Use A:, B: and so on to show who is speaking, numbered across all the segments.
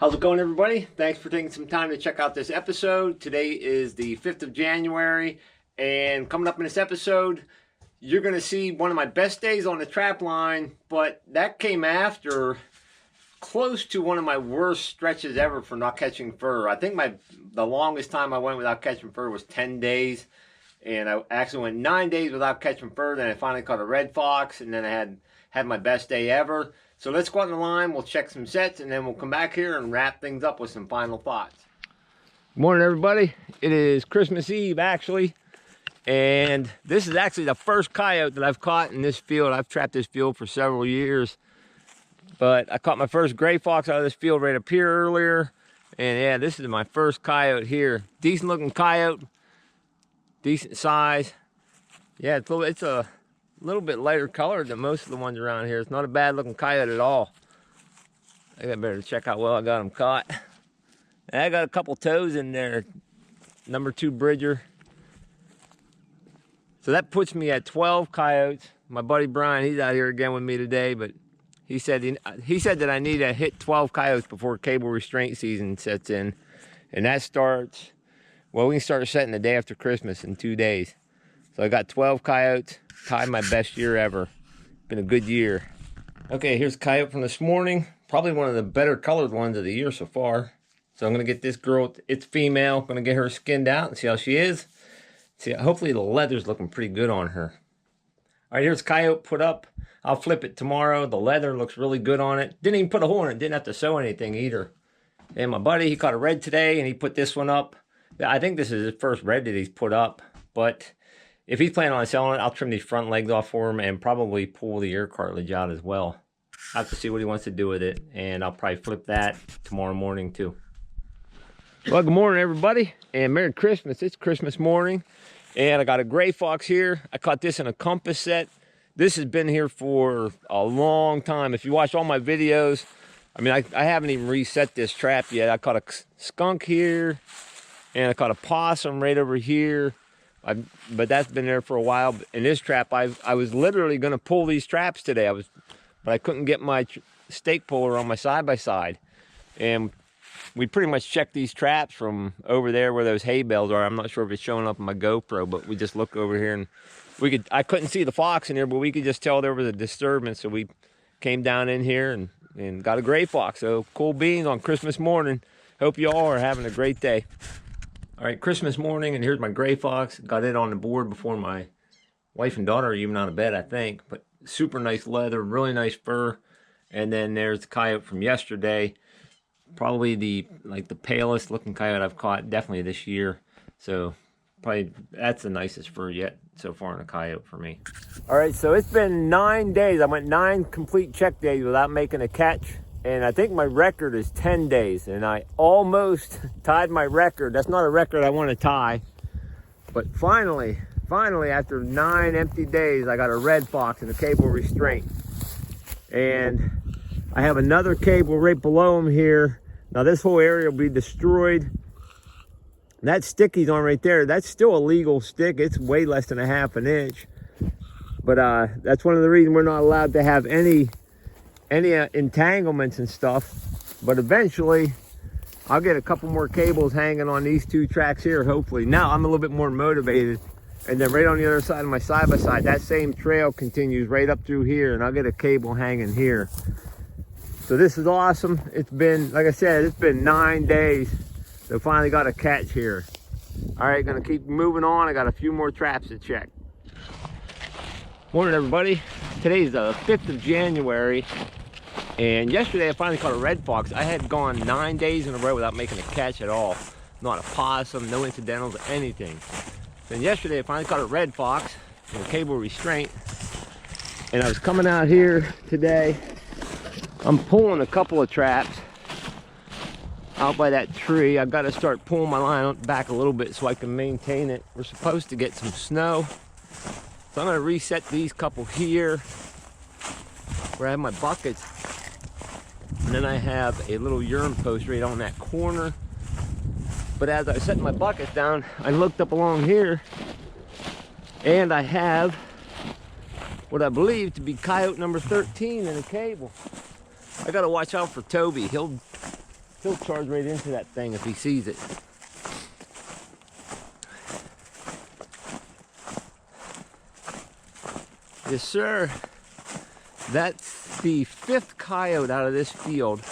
A: How's it going, everybody? Thanks for taking some time to check out this episode. Today is the 5th of January, and coming up in this episode, you're going to see one of my best days on the trap line, but that came after close to one of my worst stretches ever for not catching fur. I think the longest time I went without catching fur was 10 days, and I actually went 9 days without catching fur. Then I finally caught a red fox, and then I had my best day ever. So let's go out on the line, we'll check some sets, and then we'll come back here and wrap things up with some final thoughts. Good morning, everybody. It is Christmas Eve, actually, and this is actually the first coyote that I've caught in this field. I've trapped this field for several years, but I caught my first gray fox out of this field right up here earlier, and yeah, this is my first coyote here. Decent looking coyote, decent size. Yeah, it's a little bit lighter colored than most of the ones around here. It's not a bad looking coyote at all. I got better check out well I got him caught. And I got a couple toes in there. Number 2 Bridger. So that puts me at 12 coyotes. My buddy Brian, he's out here again with me today, but he said that I need to hit 12 coyotes before cable restraint season sets in. And that starts, well, we can start setting the day after Christmas in 2 days. So I got 12 coyotes. Tied my best year ever. Been a good year. Okay, here's a coyote from this morning. Probably one of the better colored ones of the year so far. So I'm gonna get this girl, it's female. I'm gonna get her skinned out and see how she is. See, hopefully the leather's looking pretty good on her. All right, here's coyote put up. I'll flip it tomorrow. The leather looks really good on it. Didn't even put a hole in it. Didn't have to sew anything either. And my buddy, he caught a red today and he put this one up. I think this is his first red that he's put up, but if he's planning on selling it, I'll trim these front legs off for him and probably pull the ear cartilage out as well. I have to see what he wants to do with it, and I'll probably flip that tomorrow morning too. Well, good morning, everybody, and Merry Christmas. It's Christmas morning, and I got a gray fox here. I caught this in a compass set. This has been here for a long time. If you watch all my videos, I mean, I haven't even reset this trap yet. I caught a skunk here, and I caught a possum right over here. But that's been there for a while. In this trap, I was literally going to pull these traps today. But I couldn't get my stake puller on my side-by-side. And we pretty much checked these traps from over there where those hay bales are. I'm not sure if it's showing up on my GoPro, but we just looked over here and I couldn't see the fox in here, but we could just tell there was a disturbance. So we came down in here and got a gray fox. So cool beans on Christmas morning. Hope you all are having a great day. All right, Christmas morning, and here's my gray fox. Got it on the board before my wife and daughter are even out of bed, I think. But super nice leather, really nice fur. And then there's the coyote from yesterday. Probably the palest looking coyote I've caught, definitely this year. So probably that's the nicest fur yet so far in a coyote for me. All right, so it's been 9 days. I went 9 complete check days without making a catch. And I think my record is 10 days, and I almost tied my record. That's not a record I want to tie. But finally, after 9 empty days, I got a red fox in a cable restraint. And I have another cable right below him here. Now this whole area will be destroyed. That stick he's on right there, that's still a legal stick. It's way less than a ½ an inch. But that's one of the reasons we're not allowed to have any entanglements and stuff. But eventually I'll get a couple more cables hanging on these 2 tracks here, hopefully. Now I'm a little bit more motivated. And then right on the other side of my side-by-side, that same trail continues right up through here, and I'll get a cable hanging here. So this is awesome. It's been, like I said, it's been 9 days. So finally got a catch here. All right, gonna keep moving on. I got a few more traps to check. Morning, everybody. Today's the 5th of January. And yesterday I finally caught a red fox. I had gone 9 days in a row without making a catch at all. Not a possum, no incidentals, anything. Then yesterday I finally caught a red fox in a cable restraint. And I was coming out here today. I'm pulling a couple of traps out by that tree. I've got to start pulling my line back a little bit so I can maintain it. We're supposed to get some snow. So I'm going to reset these couple here where I have my buckets. And then I have a little urine post right on that corner. But as I was setting my buckets down, I looked up along here and I have what I believe to be coyote number 13 in a cable. I gotta watch out for Toby. He'll charge right into that thing if he sees it. Yes, sir. That's the 5th coyote out of this field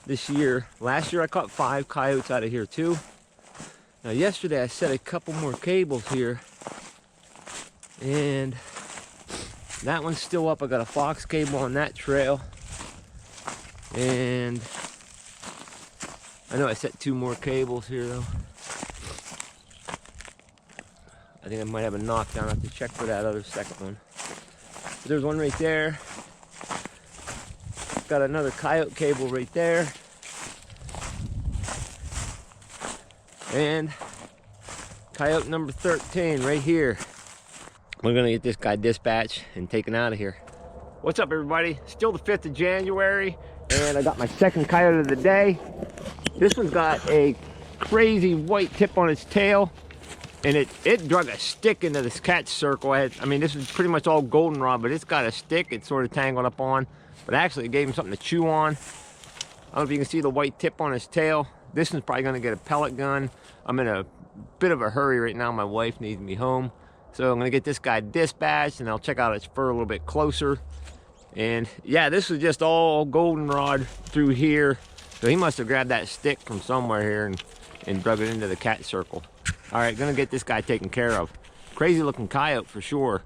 A: this year. Last year I caught 5 coyotes out of here too. Now yesterday I set a couple more cables here, and that one's still up. I got a fox cable on that trail, and I know I set 2 more cables here though. I think I might have a knockdown. I have to check for that other second one. But there's one right there. Got another coyote cable right there. And coyote number 13 right here. We're gonna get this guy dispatched and taken out of here. What's up, everybody? Still the 5th of January, and I got my 2nd coyote of the day. This one's got a crazy white tip on its tail, and it drug a stick into this catch circle. I mean, this is pretty much all goldenrod, but it's got a stick it's sort of tangled up on. But actually, it gave him something to chew on. I don't know if you can see the white tip on his tail. This one's probably gonna get a pellet gun. I'm in a bit of a hurry right now. My wife needs me home. So I'm gonna get this guy dispatched, and I'll check out its fur a little bit closer. And yeah, this is just all goldenrod through here. So he must have grabbed that stick from somewhere here and drug it into the catch circle. All right, gonna get this guy taken care of. Crazy looking coyote for sure.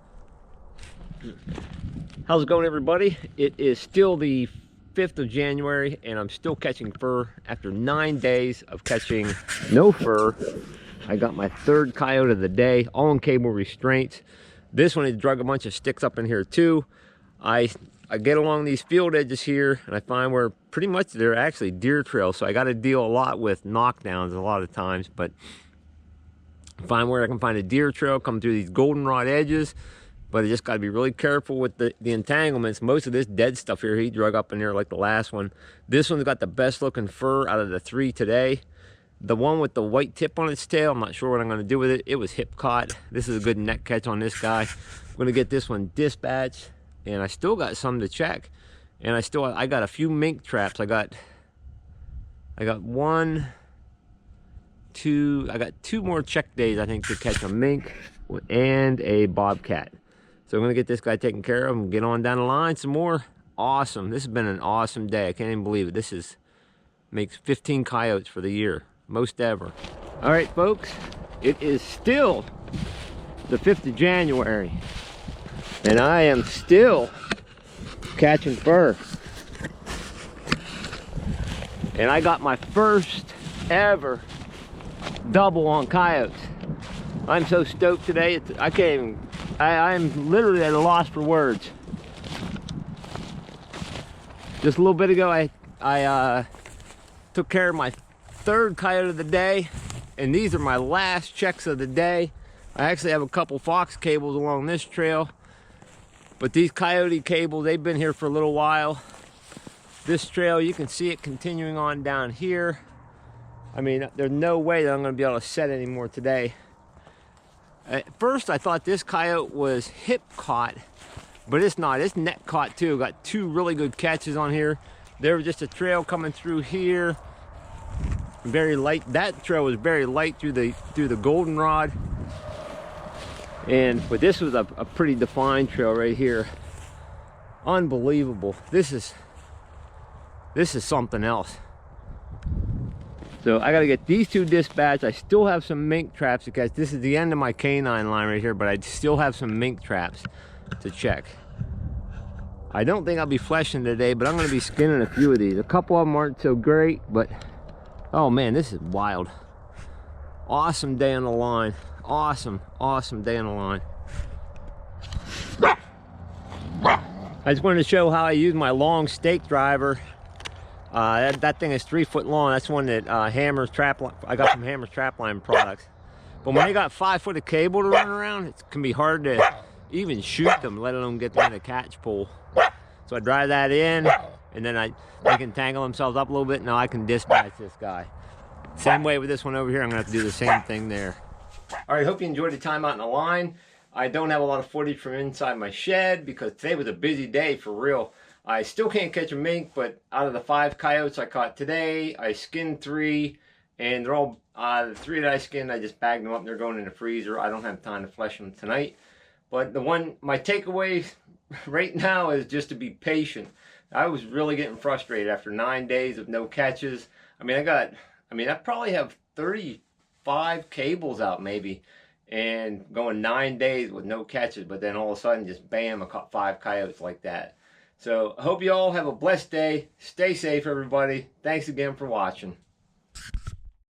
A: How's it going, everybody? It is still the 5th of January, and I'm still catching fur after 9 days of catching no fur. I got my 3rd coyote of the day, all in cable restraints. This one has drug a bunch of sticks up in here too. I get along these field edges here, and I find where pretty much they're actually deer trails, so I got to deal a lot with knockdowns a lot of times, but find where I can find a deer trail, come through these goldenrod edges, but I just got to be really careful with the entanglements. Most of this dead stuff here, he drug up in there like the last one. This one's got the best looking fur out of the 3 today. The one with the white tip on its tail, I'm not sure what I'm going to do with it. It was hip caught. This is a good neck catch on this guy. I'm going to get this one dispatched, and I still got some to check. And I got a few mink traps. I got 1, 2, I got 2 more check days, I think, to catch a mink and a bobcat. So I'm gonna get this guy taken care of and get on down the line some more. Awesome. This has been an awesome day. I can't even believe it. This makes 15 coyotes for the year, most ever. All right, folks, it is still the 5th of January, and I am still catching fur. And I got my first ever double on coyotes. I'm so stoked today. I can't even, I'm literally at a loss for words. Just a little bit ago, I took care of my 3rd coyote of the day, and these are my last checks of the day. I actually have a couple fox cables along this trail, but these coyote cables, they've been here for a little while. This trail, you can see it continuing on down here. I mean, there's no way that I'm going to be able to set anymore today. At first, I thought this coyote was hip caught, but it's not. It's neck caught too. Got 2 really good catches on here. There was just a trail coming through here, very light. That trail was very light through the goldenrod, but this was a pretty defined trail right here. Unbelievable. This is something else. So I got to get these 2 dispatched. I still have some mink traps to catch. This is the end of my canine line right here, but I still have some mink traps to check. I don't think I'll be fleshing today, but I'm going to be skinning a few of these. A couple of them aren't so great, but oh man, this is wild. Awesome day on the line. Awesome day on the line. I just wanted to show how I use my long stake driver. That thing is 3 foot long. That's one that Hammer's trapline. I got some Hammer's trapline products. But when they got 5 foot of cable to run around, it can be hard to even shoot them, let alone get them in the catch pole. So I drive that in, and then they can tangle themselves up a little bit. Now I can dispatch this guy. Same way with this one over here. I'm gonna have to do the same thing there. All right, hope you enjoyed the time out in the line. I don't have a lot of footage from inside my shed because today was a busy day for real. I still can't catch a mink, but out of the 5 coyotes I caught today, I skinned 3, and they're all, the 3 that I skinned, I just bagged them up and they're going in the freezer. I don't have time to flesh them tonight. But my takeaway right now is just to be patient. I was really getting frustrated after 9 days of no catches. I probably have 35 cables out maybe, and going 9 days with no catches, but then all of a sudden just bam, I caught 5 coyotes like that. So I hope you all have a blessed day. Stay safe, everybody. Thanks again for watching.